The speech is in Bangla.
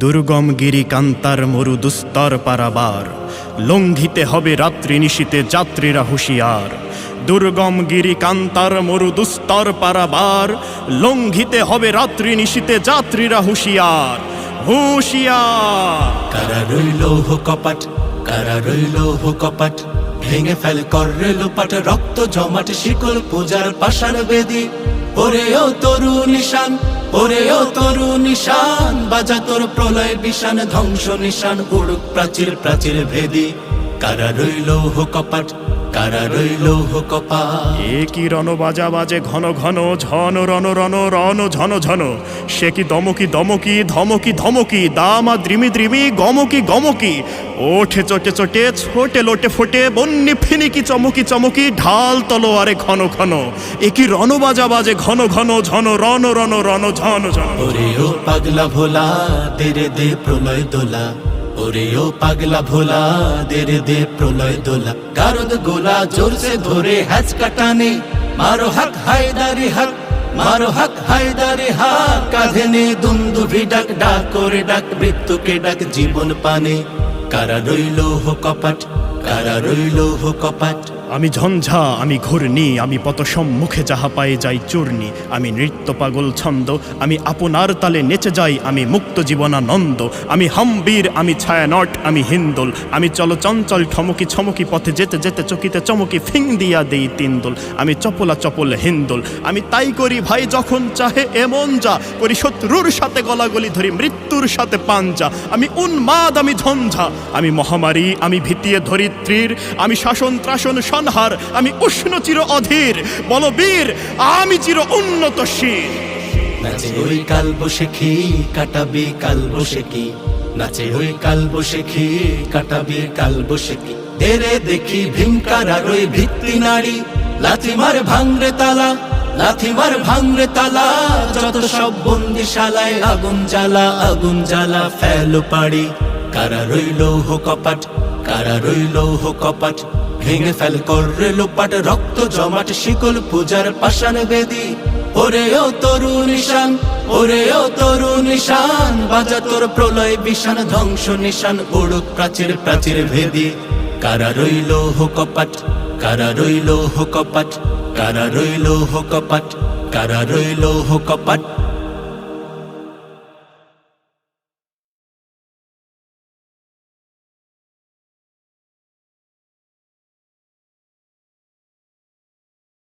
দুর্গম গিরি কান্তার মরু দুস্তর পারাবার, লঙ্ঘিতে হবে রাত্রি নিশীতে যাত্রীরা হুঁশিয়ার। দুর্গম গিরি কান্তার মরু দুস্তর পারাবার, লঙ্ঘিতে হবে রাত্রি নিশীতে যাত্রীরা হুঁশিয়ার হুঁশিয়ার। কারা রইল কপাট, কারা রইল কপাট, ভেঙে ফেল করে লোপাট, রক্ত জমাট শিকল পূজার পাষাণ বেদি। ওরে ও তরু নিশান, ওরে ও তরু নিশান, বাজা তোর প্রলয় বিশান, ধ্বংস নিশান উড়ুক প্রাচীর প্রাচীর ভেদি। কারা রইল কপাট, কারা রইল কপাট। এ কি রণ বাজা বাজে ঘন ঘন, ঝন রণ রণ রণ ঝন ঝন। সে কি দমকি দমকি ধমকি ধমকি, দামা দ্রিমি দ্রিমি গমকি গমকি। ওঠে চটে চটে ছোটে লোটে ফোটে, বন্যি ফিনিকি চমকি চমকি, ঢাল তলোয়ারে ঘন ঘন। এ কি রণ বাজা বাজে ঘন ঘন, ঝন রণ রণ রণ ঝন ঝন। ওরে ও পাগলা ভোলা, তেরে দে প্রলয় দোলা। ওরে ও পাগলা ভোলা, দেরে দে প্রলয় দোলা। গারদ গোলা জোরসে ধরে হ্যাচ কাটানে, মারো হক হায়দারি হক, মারো হক হায়দারি হক। কাঁধে নে দুন্দুভি ডাক, ডাক করে ডাক মৃত্যুকে ডাক জীবন পানে। কারা রইল কপাট, কারা রইল কপাট। আমি ঝঞ্ঝা, আমি ঘূর্ণি, আমি পত সম্মুখে যাহা পায়ে যাই চূর্ণি। আমি নৃত্য পাগল ছন্দ, আমি আপনার তালে নেচে যাই, আমি মুক্ত জীবনানন্দ। আমি হাম্বীর, আমি ছায়ানট, আমি হিন্দোল। আমি চলো চঞ্চল ঠমকি ছমকি, পথে যেতে যেতে চকিতে চমকি ফিং দিয়া দেই তিনদোল। আমি চপলা চপল হিন্দোল, আমি তাই করি ভাই যখন চাহে এমন যা করি। শত্রুর সাথে গলাগলি ধরি, মৃত্যুর সাথে পাঞ্জা। আমি উন্মাদ, আমি ঝঞ্ঝা, আমি মহামারী, আমি ভীতিয়ে ধরিত্রীর। আমি শাসন ত্রাসন হার, আমি উষ্ণ চির অধীর বলবীর, আমি চির উন্নত শির। নাচে ওই কাল বসেখি, কাটাবি কাল বসেখি। নাচে ওই কাল বসেখি, কাটাবি কাল বসেখি। দেরে দেখি ভীমকারার ওই ভিত্তি নারী, লাথি মার ভাঙরে তালা, লাথি মার ভাঙরে তালা। যত সব বন্দিশালায় আগুন জ্বালা, আগুন জ্বালা ফেলো পাড়ি। কারা রইল কপাট, কারা রইল কপাট, ভেঙে ফেল করে লোপাট, রক্ত জমাট শিকল পূজার পাষাণ বেদি। ওরে ও তরু নিশান, ওরে ও তরু নিশান, বাজা তোর প্রলয় বিশান, ধ্বংস নিশান উড়ুক প্রাচীর প্রাচীর ভেদি। কারা রইল কপাট, কারা রইল কপাট, কারা রইল কপাট, কারা রইল কপাট।